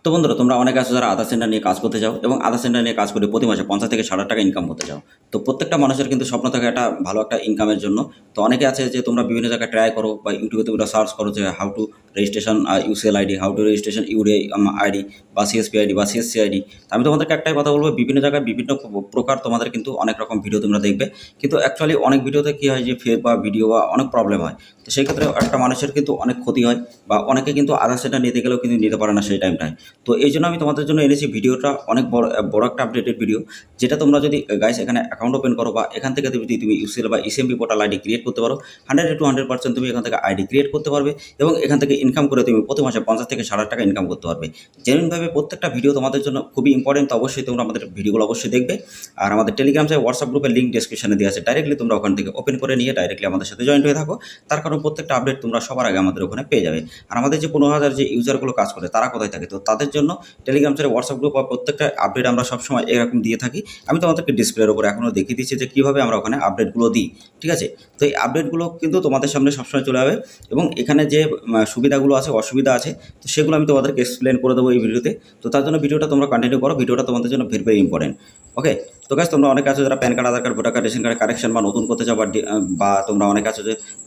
তো বন্ধুরা, তোমরা অনেকে আছো যারা আধার সেন্টার নিয়ে কাজ করতে চাও এবং আধার সেন্টার নিয়ে কাজ করে প্রতি মাসে 50 থেকে 60 টাকা ইনকাম করতে চাও। তো প্রত্যেকটা মানুষের কিন্তু স্বপ্ন থাকে একটা ভালো একটা ইনকামের জন্য। তো অনেকে আছে যে তোমরা বিভিন্ন জায়গায় ট্রাই করো বা ইউটিউবে তোমরা সার্চ করো যে how to registration UCL ID, how to registration UDI ID বা সিএসপি আইডি বা সিএসসি আইডি। আমি তোমাদেরকে একটাই কথা বলবো, বিভিন্ন জায়গায় বিভিন্ন প্রকার তোমাদের কিন্তু অনেক রকম ভিডিও তোমরা দেখবে, কিন্তু অ্যাকচুয়ালি অনেক ভিডিওতে কী হয় যে ফেক বা ভিডিও বা অনেক প্রবলেম হয়। তো সেই ক্ষেত্রে একটা মানুষের কিন্তু অনেক ক্ষতি হয় বা অনেকে কিন্তু আধার সেন্টার নিতে গেলেও কিন্তু নিতে পারে না সেই টাইমটায়। তো এই জন্য আমি তোমাদের জন্য এনেছি ভিডিওটা অনেক বড় একটা আপডেটেড ভিডিও, যেটা তোমরা যদি গাইস এখানে অ্যাকাউন্ট ওপেন করো বা এখান থেকে যদি তুমি ইউসিএল বা ইসিএমপি পোর্টাল আইডি ক্রিয়েট করতে পারো, 100% তুমি এখান থেকে আইডি ক্রিয়েট করতে পারবে এবং এখান থেকে ইনকাম করে তুমি প্রতি মাসে 50 থেকে 60 টাকা ইনকাম করতে পারবে জেনুইনভাবে। প্রত্যেকটা ভিডিও তোমাদের জন্য খুবই ইম্পর্টেন্ট, তো অবশ্যই তোমরা আমাদের ভিডিওগুলো অবশ্যই দেখবে। আর আমাদের টেলিগ্রাম চাই হোয়াটসঅ্যাপ গ্রুপের লিঙ্ক ডিসক্রিপশনে দেওয়া আছে, ডাইরেক্টলি তোমরা ওখান থেকে ওপেন করে নিয়ে ডাইরেক্টলি আমাদের সাথে জয়েন্ট হয়ে থাকো। তার কারণ প্রত্যেকটা আপডেট তোমরা সবার আগে আমাদের ওখানে পেয়ে যাবে। আর আমাদের যে 15,000 যে ইউজারগুলো কাজ করে তারা কোথায় থাকে, তো তাদের জন্য টেলিগ্রাম চ্যানেল হোয়াটসঅ্যাপ গ্রুপ বা প্রত্যেকটা আপডেট আমরা সবসময় এরকম দিয়ে থাকি। আমি তোমাদেরকে ডিসপ্লের উপরে এখনও দেখিয়ে দিচ্ছি যে কীভাবে আমরা ওখানে আপডেটগুলো দিই, ঠিক আছে? তো এই আপডেটগুলো কিন্তু তোমাদের সামনে সবসময় চলে যাবে এবং এখানে যে সুবিধাগুলো আছে অসুবিধা আছে, তো সেগুলো আমি তোমাদেরকে এক্সপ্লেন করে দেবো এই ভিডিওতে। তো তার জন্য ভিডিওটা তোমরা কন্টিনিউ করো, ভিডিওটা তোমাদের জন্য ভেরি ভেরি ইম্পর্টেন্ট। ওকে, তো গাইস তোমরা অনেক আছো যারা PAN card, Aadhaar card, voter card, ration card correction বা নতুন করতে চাও বা তোমরা অনেক আছো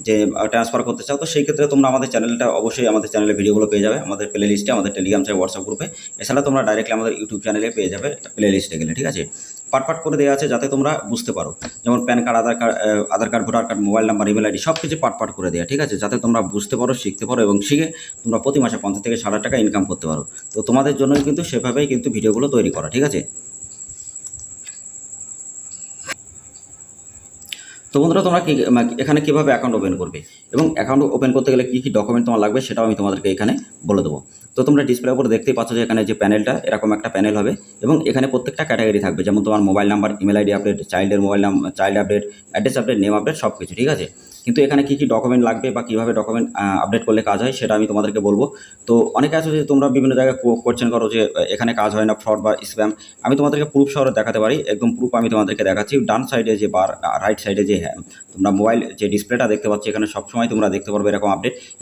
যে ট্রান্সফার করতে চাও, তো সেই ক্ষেত্রে তোমরা আমাদের চ্যানেলটা অবশ্যই আমাদের চ্যানেলে ভিডিওগুলো পেয়ে যাবে আমাদের প্লে লিস্টে, আমাদের টেলিগ্রাম চাই হোয়াটসঅ্যাপ গ্রুপে। এছাড়া তোমরা ডাইরেক্টলি আমাদের ইউটিউব চ্যানেলে পেয়ে যাবে প্লে লিস্টে গেলে, ঠিক আছে? পার্ট করে দেওয়া আছে যাতে তোমরা বুঝতে পারো, যেমন PAN card, Aadhaar card, voter card, mobile number, email ID সব কিছু পার্ট করে দেওয়া, ঠিক আছে? যাতে তোমরা বুঝতে পারো, শিখতে পারো এবং শিখে তোমরা প্রতি মাসে 50 থেকে 60 টাকা ইনকাম করতে পারো। তো তোমাদের জন্যই কিন্তু সেভাবেই কিন্তু ভিডিওগুলো তৈরি করা, ঠিক আছে? তো বন্ধুরা, তোমরা এখানে কীভাবে অ্যাকাউন্ট ওপেন করবে এবং অ্যাকাউন্ট ওপেন করতে গেলে কী কী ডকুমেন্ট তোমার লাগবে সেটাও আমি তোমাদেরকে এখানে বলে দেবো। তো তোমরা ডিসপ্লের উপর দেখতেই পাচ্ছ যে এখানে যে প্যানেলটা এরকম একটা প্যানেল হবে এবং এখানে প্রত্যেকটা ক্যাটাগরি থাকবে, যেমন তোমার mobile number, email ID update, চাইল্ডের mobile number, child update, address update, name update সব কিছু, ঠিক আছে? কিন্তু এখানে কী কী ডকুমেন্ট লাগবে বা কীভাবে ডকুমেন্ট আপডেট করলে কাজ হয় সেটা আমি তোমাদেরকে বলবো। তো অনেকে আছে যে তোমরা বিভিন্ন জায়গায় কোয়েশ্চেন করো যে এখানে কাজ হয় না, ফ্রড বা স্প্যাম। আমি তোমাদেরকে প্রুফ সহ দেখাতে পারি, একদম প্রুফ আমি তোমাদেরকে দেখাচ্ছি। ডান সাইডে যে বার, রাইট সাইডে যে তোমরা মোবাইল যে ডিসপ্লেটা দেখতে পাচ্ছ, এখানে সবসময় তোমরা দেখতে পারবে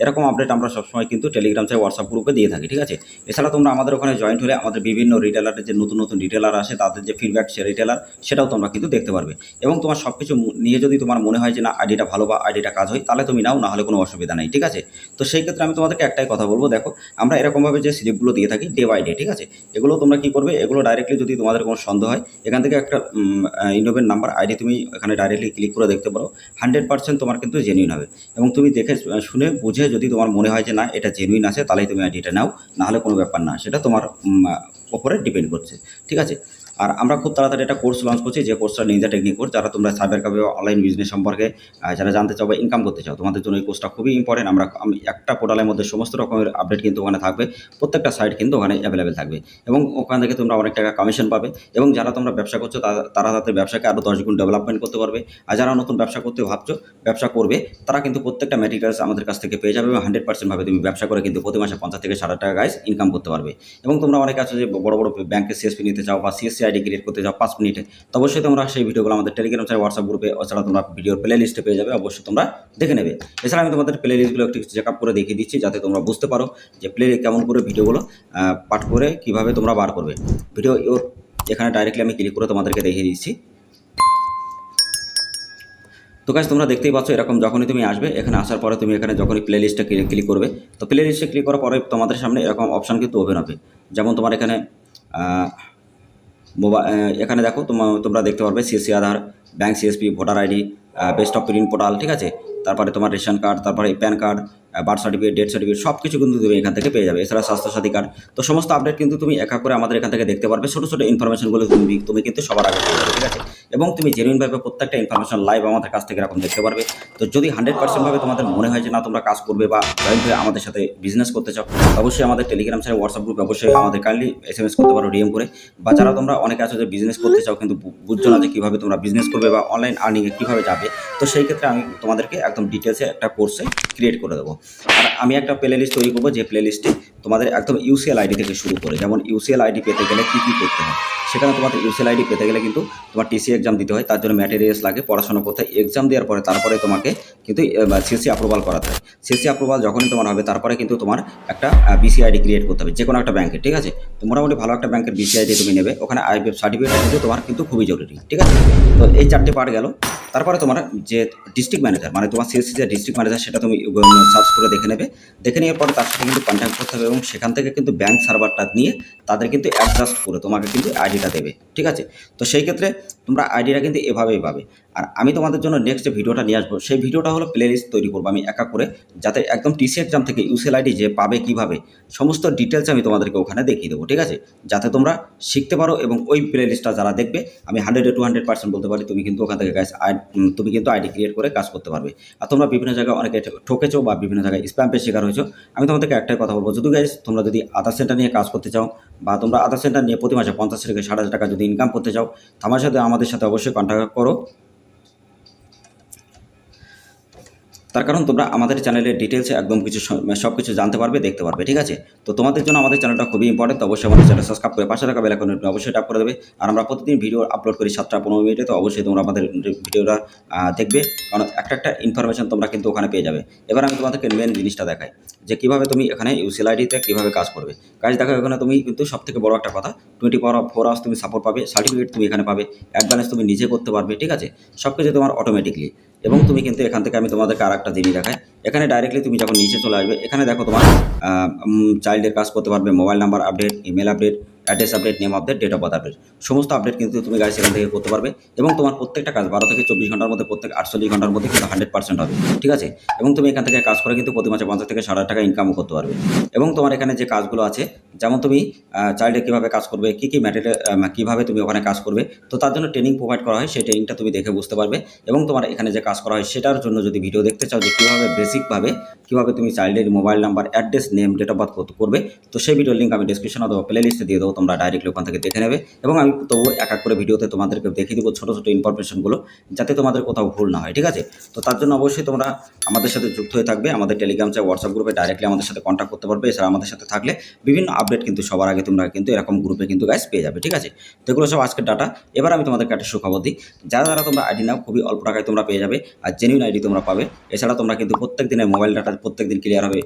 এরকম আপডেট আমরা সবসময় কিন্তু টেলিগ্রাম চাই হোয়াটসঅ্যাপ গ্রুপে দিয়ে থাকি, ঠিক আছে? এছাড়া তোমরা আমাদের ওখানে জয়েন্ট হলে আমাদের বিভিন্ন রিটেলারের যে নতুন রিটেলার আসে তাদের যে ফিডব্যাক সে রিটেলার সেটাও তোমরা কিন্তু দেখতে পারবে এবং তোমার সব কিছু নিয়ে যদি তোমার মনে হয় যে না আইডিটা ভালো বা আইডিটা কাজ হয়, তাহলে তুমি নাও, না হলে কোনো অসুবিধা নেই, ঠিক আছে? তো সেই ক্ষেত্রে আমি তোমাদেরকে একটাই কথা বলবো, দেখো আমরা এরকমভাবে যে স্লিপগুলো দিয়ে থাকি ডে বাই ডে, ঠিক আছে? এগুলো তোমরা কী করবে, এগুলো ডাইরেক্টলি যদি তোমাদের কোনো সন্দেহ হয়, এখান থেকে একটা ইনোভেন নাম্বার আইডি তুমি এখানে ডাইরেক্টলি ক্লিক করে দেখতে পারো। 100% তোমার কিন্তু জেনুইন হবে এবং তুমি দেখে শুনে বুঝে যদি তোমার মনে হয় যে না এটা জেনুইন আছে, তাহলেই তুমি আইডিটা নাও, না হলে কোনো ব্যাপার না, সেটা তোমার ওপরে ডিপেন্ড করছে, ঠিক আছে? আর আমরা খুব তাড়াতাড়ি একটা কোর্স লঞ্চ করছি, যে কোর্সটা নিনজা টেকনিক কোর্স। যারা তোমরা সাইবার ক্যাফে অনলাইন বিজনেস সম্পর্কে যারা জানতে চাও বা ইনকাম করতে চাও, তোমাদের জন্য এই কোর্সটা খুবই ইম্পর্টেন্ট। আমি একটা পোর্টালের মধ্যে সমস্ত রকমের আপডেট কিন্তু ওখানে থাকবে, প্রত্যেকটা সাইট কিন্তু ওখানে অ্যাভেলেবেল থাকবে এবং ওখান থেকে তোমরা অনেক টাকা কমিশন পাবে এবং যারা তোমরা ব্যবসা করছো তারা তাদের ব্যবসাকে আরও 10 গুণ ডেভেলপমেন্ট করতে পারবে। আর যারা নতুন ব্যবসা করতে ভাবছো, ব্যবসা করবে, তারা কিন্তু প্রত্যেকটা ম্যাটেরিয়ালস আমাদের কাছ থেকে পেয়ে যাবে এবং 100% ভাবে তুমি ব্যবসা করে কিন্তু প্রতি মাসে 50 থেকে 60 টাকা গাইস ইনকাম করতে পারবে। এবং তোমরা অনেক আছে যে বড় ব্যাংকে সিএসপি নিতে চাও বা সিএসসি আইডি ক্রিয়েট করতে চাও 5 মিনিটে, তো অবশ্যই তোমরা সেই ভিডিওগুলো আমাদের টেলিগ্রাম চ্যানেল হোয়াটসঅ্যাপ গ্রুপে, এছাড়া তোমরা ভিডিওর প্লে লিস্টে পেয়ে যাবে, অবশ্যই তোমরা দেখে নেবে। এছাড়া আমি তোমাদের প্লে লিস্টগুলো একটু চেক আপ করে দেখিয়ে দিচ্ছি যাতে তোমরা বুঝতে পারো যে কেমন করে ভিডিওগুলো পাঠ করে কীভাবে তোমরা বার করবে ভিডিও। এখানে ডাইরেক্টলি আমি ক্লিক করে তোমাদেরকে দেখিয়ে দিচ্ছি। তো গাইস তোমরা দেখতেই পাচ্ছ এরকম যখনই তুমি আসবে, এখানে আসার পরে তুমি এখানে যখনই প্লে লিস্টে ক্লিক করবে, তো প্লে লিস্টে ক্লিক করার পরে তোমাদের সামনে এরকম অপশান কিন্তু ওপেন হবে। যেমন তোমার এখানে এখানে দেখো তোমরা দেখতে পারবে CSC Aadhaar, bank CSP, voter ID, best of print portal, ঠিক আছে? তারপরে তোমার রেশন কার্ড, তারপরে pan card, birth certificate, death certificate সব কিছু কিন্তু তুমি এখান থেকে পেয়ে যাবে। এছাড়া স্বাস্থ্যসাথী কার্ড, তো সমস্ত আপডেট কিন্তু তুমি একা করে আমাদের এখান থেকে দেখতে পারবে। ছোটো ইনফরমেশনগুলো তুমি কিন্তু সবার আগে পেয়ে যাবে, ঠিক আছে? এবং তুমি জেনুইনভাবে প্রত্যেকটা ইনফরমেশন লাইভ আমাদের কাছ থেকে এরকম দেখতে পারবে। তো যদি 100% ভাবে তোমাদের মনে হয় যে না তোমরা কাজ করবে বা জয়েন্ট হয়ে আমাদের সাথে বিজনেস করতে চাও, অবশ্যই আমাদের টেলিগ্রাম চ্যানেল হোয়াটসঅ্যাপ গ্রুপে অবশ্যই আমাদের কাইন্ডলি SMS করতে পারো ডিএম করে। বা যারা তোমরা অনেকে আছো যে বিজনেস করতে চাও কিন্তু বুঝছো না যে কীভাবে তোমরা বিজনেস করবে বা অনলাইন আর্নিংয়ে কীভাবে যাবে, তো সেই ক্ষেত্রে আমি তোমাদেরকে একদম ডিটেলসে একটা কোর্সে ক্রিয়েট করে দেবো। আর আমি একটা প্লে লিস্ট তৈরি করবো, যে প্লে লিস্টে তোমাদের একদম ইউসিএল আইডি থেকে শুরু করে, যেমন ইউসিএল আইডি পেতে গেলে কী কী করতে হয়, সেখানে তোমাদের ইউসিএল আইডি পেতে গেলে কিন্তু তোমার টিসি এক্সাম দিতে হয়, তার জন্য ম্যাটেরিয়ালস লাগে, পড়াশোনা করতে হয়, এক্সাম দেওয়ার পরে তারপরে তোমাকে কিন্তু সিএসসি অ্যাপ্রুভাল করাতে হয়। সিএসসি অ্যাপ্রুভাল যখনই তোমার হবে তারপরে কিন্তু তোমার একটা বিসিআইডি ক্রিয়েট করতে হবে যে কোনো একটা ব্যাংকের, ঠিক আছে। তো মোটামুটি ভালো একটা ব্যাংকের বিসিআইডি তুমি নেবে, ওখানে আইবিএফ সার্টিফিকেট কিন্তু তোমার কিন্তু খুবই জরুরি, ঠিক আছে। তো এই 4টে পার্ট গেল। তারপরে তোমার যে ডিস্ট্রিক্ট ম্যানেজার, মানে তোমার সিএসসি যে ডিস্ট্রিক্ট ম্যানেজার, সেটা তুমি সার্চ করে দেখে নেবে। দেখে নেওয়ার পরে তার সাথে কিন্তু কন্ট্যাক্ট করতে হবে এবং সেখান থেকে কিন্তু ব্যাংক সার্ভারটা নিয়ে তাদের কিন্তু অ্যাডজাস্ট করে তোমাকে কিন্তু আইডিটা দেবে, ঠিক আছে। তো সেই ক্ষেত্রে তোমরা আইডিটা কিন্তু এভাবেই পাবে। আর আমি তোমাদের জন্য নেক্সট যে ভিডিওটা নিয়ে আসবো, সেই ভিডিওটা হলো প্লে লিস্ট তৈরি করবো আমি একা করে, যাতে একদম টিসি এক্সাম থেকে ইউসিএল আইডি যে পাবে কীভাবে সমস্ত ডিটেলস আমি তোমাদেরকে ওখানে দেখিয়ে দেবো, ঠিক আছে, যাতে তোমরা শিখতে পারো। এবং ওই প্লে লিস্টটা যারা দেখবে, আমি 100-200% বলতে পারি তুমি কিন্তু ওখান থেকে তুমি কিন্তু আইডি ক্রিয়েট করে কাজ করতে পারবে। আর তোমরা বিভিন্ন জায়গায় অনেকে ঠকেছো বা বিভিন্ন জায়গায় স্প্যামের শিকার হয়েছো, আমি তোমাদেরকে একটাই কথা বলবো, যদি গাইস তোমরা যদি আধার সেন্টার নিয়ে কাজ করতে চাও বা তোমরা আধার সেন্টার নিয়ে প্রতি মাসে 50 থেকে 60,000 টাকা যদি ইনকাম করতে চাও, আমাদের সাথে অবশ্যই কন্ট্যাক্ট করো। তার কারণ তোমরা আমাদের চ্যানেলের ডিটেলসে একদম সব কিছু জানতে পারবে, দেখতে পারবে, ঠিক আছে। তো তোমাদের জন্য আমাদের চ্যানেলটা খুবই ইম্পর্টেন্ট, তো অবশ্যই আমাদের চ্যানেল সাবস্ক্রাইব করে পাশে থাকা বেল আইকনটি অবশ্যই ট্যাপ করে দেবে। আর আমরা প্রতিদিন ভিডিও আপলোড করি 7টা-15 মিনিটে, তো অবশ্যই তোমরা আমাদের ভিডিওটা দেখবে, কারণ একটা ইনফরমেশন তোমরা কিন্তু ওখানে পেয়ে যাবে। এবার আমি তোমাদেরকে মেন জিনিসটা দেখাই যে কীভাবে তুমি এখানে ইউসিএল আইডিতে কীভাবে কাজ করবে। কাজ দেখো, এখানে তুমি কিন্তু সবথেকে বড় একটা কথা, 24 আওয়ার্স তুমি সাপোর্ট পাবে, সার্টিফিকেট তুমি এখানে পাবে, অ্যাডভান্স তুমি নিজে করতে পারবে, ঠিক আছে, সব কিছু তোমার অটোমেটিকলি। এবং তুমি কিন্তু এখান থেকে আমি তোমাদেরকে আর একটা জিনিস দেখাই, এখানে ডাইরেক্টলি তুমি যখন নিচে চলে আসবে, এখানে দেখো তোমার চাইল্ডের কাজ করতে পারবে, mobile number update, email update, address update, name update, date of birth update, সমস্ত আপডেট কিন্তু তুমি গাইস এখান থেকে করতে পারবে। এবং তোমার প্রত্যেকটা কাজ 12 থেকে 24 ঘন্টার মধ্যে, প্রত্যেক 48 ঘন্টার মধ্যে কিন্তু 100% হবে, ঠিক আছে। এবং তুমি এখান থেকে কাজ করে কিন্তু প্রতি মাসে 50 থেকে 60,000 টাকা ইনকামও করতে পারবে। এবং তোমার এখানে যে কাজগুলো আছে, যেমন তুমি চাইল্ডে কীভাবে কাজ করবে, কী কী ম্যাটেরিয়াল, কীভাবে তুমি ওখানে কাজ করবে, তো তার জন্য ট্রেনিং প্রোভাইড করা হয়, সেই ট্রেনিংটা তুমি দেখে বুঝতে পারবে। এবং তোমার এখানে যে কাজ করা হয় সেটার জন্য যদি ভিডিও দেখতে চাও যে কীভাবে বেসিকভাবে কীভাবে তুমি চাইল্ডের mobile number, address, name, date of birth করবে, তো সেই ভিডিওর লিঙ্ক আমি ডিসক্রিপশন অথবা প্লে লিস্টে দিয়ে দেবো, তোমরা ডাইরেক্টলি ওখান থেকে দেখে নেবে। এবং আমি তবু এক এক করে ভিডিওতে তোমাদেরকে দেখিয়ে দেবো ছোটো ছোটো ইনফরমেশনগুলো, যাতে তোমাদের কোথাও ভুল না হয়, ঠিক আছে। তো তার জন্য অবশ্যই তোমরা আমাদের সাথে যুক্ত হয়ে থাকবে, আমাদের টেলিগ্রাম চাই হোয়াটসঅ্যাপ গ্রুপে ডাইরেক্টলি আমাদের সাথে কন্ট্যাক্ট করতে পারবে। এছাড়া আমাদের সাথে থাকলে বিভিন্ন আপডেট কিন্তু সবার আগে তোমরা কিন্তু এরকম গ্রুপে কিন্তু গাইস পেয়ে যাবে, ঠিক আছে। তো এগুলো সব আজকের ডাটা। এবার আমি তোমাদেরকে একটা সুখবর দিই, যারা তোমরা আইডি নাও খুবই অল্প টাকায় তোমরা পেয়ে যাবে, আর জেনুইন আইডি তোমরা পাবে। এছাড়া তোমরা কিন্তু প্রত্যেক দিনের মোবাইল ডাটা প্রত্যেক দিন ক্লিয়ার হবে,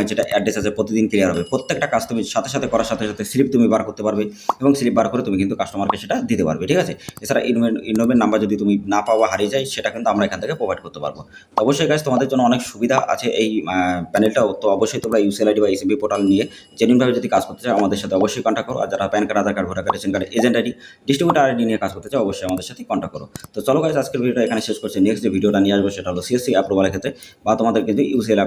যেটা অ্যাড্রেস আছে প্রতিদিন ক্লিয়ার হবে, প্রত্যেকটা কাজ তুমি সাথে সাথে করার সাথে সাথে স্লিপ তুমি বার করতে পারবে, এবং স্লিপ বার করে তুমি কিন্তু কাস্টমারকে সেটা দিতে পারবে, ঠিক আছে। এছাড়া ইনভের নাম্বার যদি তুমি না পাওয়া হারিয়ে যায়, সেটা কিন্তু আমরা এখান থেকে প্রোভাইড করতে পারবো। তো অবশ্যই গাইস তোমাদের জন্য অনেক সুবিধা আছে এই প্যানেলটাও। তো অবশ্যই তোমরা ইউসিএল আইডি বা এসএমবি পোর্টাল নিয়ে জেনুইনভাবে যদি কাজ করতে চাও, আমাদের সাথে অবশ্যই কন্ট্যাক্ট করো। আর যারা PAN card, Aadhaar card, voter card, ration card, agent ID, distributor ID নিয়ে কাজ করতে চাও, অবশ্যই আমাদের সাথে কন্ট্যাক্ট করো। তো চলো গাইস, আজকের ভিডিওটা এখানে শেষ করছি। নেক্সট যে ভিডিওটা নিয়ে আসবো সেটা হলো সিএসসি অ্যাপ্রুভালের ক্ষেত্রে, বা তোমাদের কিন্তু ইউসিএল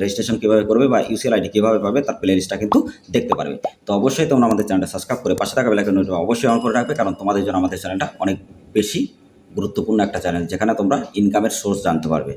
রেজিস্ট্রেশন কীভাবে করবে বা ইউসিএল আইডি কীভাবে পাবে তার প্লে লিস্টটা কিন্তু দেখতে পারবে। তো অবশ্যই তোমরা আমাদের চ্যানেলটা সাবস্ক্রাইব করে পাশে থাকা বেল আইকনটি অবশ্যই অন করে রাখবে, কারণ তোমাদের জন্য আমাদের চ্যানেলটা অনেক বেশি গুরুত্বপূর্ণ একটা চ্যানেল, যেখানে তোমরা ইনকামের সোর্স জানতে পারবে।